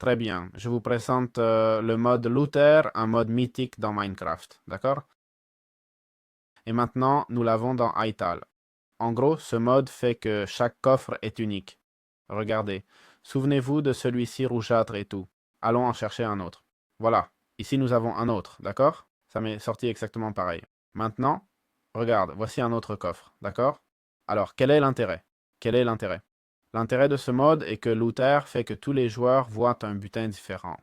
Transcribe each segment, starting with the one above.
Très bien. Je vous présente le mode looter, un mode mythique dans Minecraft. D'accord? Et maintenant, nous l'avons dans Ital. En gros, ce mode fait que chaque coffre est unique. Regardez. Souvenez-vous de celui-ci rougeâtre et tout. Allons en chercher un autre. Voilà. Ici, nous avons un autre. D'accord? Ça m'est sorti exactement pareil. Maintenant, regarde. Voici un autre coffre. D'accord? Alors, quel est l'intérêt? Quel est l'intérêt? L'intérêt de ce mode est que looter fait que tous les joueurs voient un butin différent.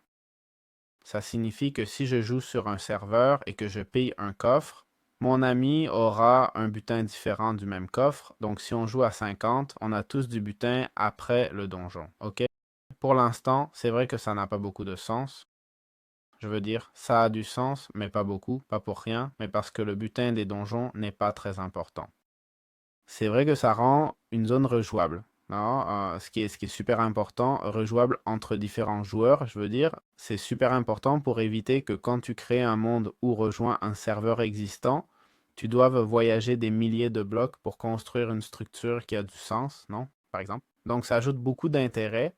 Ça signifie que si je joue sur un serveur et que je paye un coffre, mon ami aura un butin différent du même coffre. Donc si on joue à 50, on a tous du butin après le donjon. OK? Pour l'instant, c'est vrai que ça n'a pas beaucoup de sens. Je veux dire, ça a du sens, mais pas beaucoup, pas pour rien, mais parce que le butin des donjons n'est pas très important. C'est vrai que ça rend une zone rejouable. Non, ce qui est super important, rejouable entre différents joueurs, je veux dire, c'est super important pour éviter que quand tu crées un monde ou rejoins un serveur existant, tu doives voyager des milliers de blocs pour construire une structure qui a du sens, non? Par exemple. Donc ça ajoute beaucoup d'intérêt,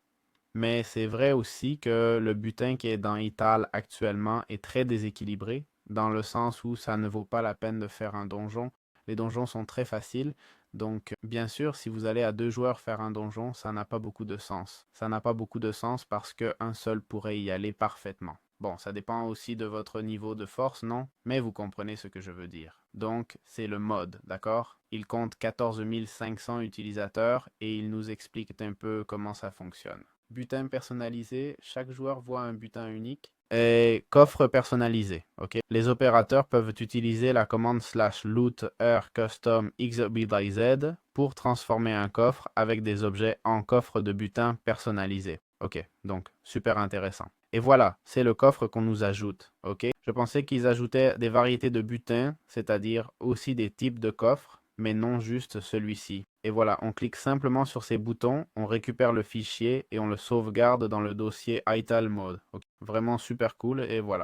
mais c'est vrai aussi que le butin qui est dans Ital actuellement est très déséquilibré, dans le sens où ça ne vaut pas la peine de faire un donjon. Les donjons sont très faciles, donc bien sûr, si vous allez à deux joueurs faire un donjon, ça n'a pas beaucoup de sens. Ça n'a pas beaucoup de sens parce qu'un seul pourrait y aller parfaitement. Bon, ça dépend aussi de votre niveau de force, non? Mais vous comprenez ce que je veux dire. Donc, c'est le mode, d'accord? Il compte 14 500 utilisateurs et il nous explique un peu comment ça fonctionne. Butin personnalisé, chaque joueur voit un butin unique. Et coffre personnalisé, ok? Les opérateurs peuvent utiliser la commande /loot r custom xbdz pour transformer un coffre avec des objets en coffre de butin personnalisé. Ok, donc super intéressant. Et voilà, c'est le coffre qu'on nous ajoute, ok? Je pensais qu'ils ajoutaient des variétés de butin, c'est-à-dire aussi des types de coffres, mais non juste celui-ci. Et voilà, on clique simplement sur ces boutons, on récupère le fichier et on le sauvegarde dans le dossier ital mode. Okay. Vraiment super cool et voilà.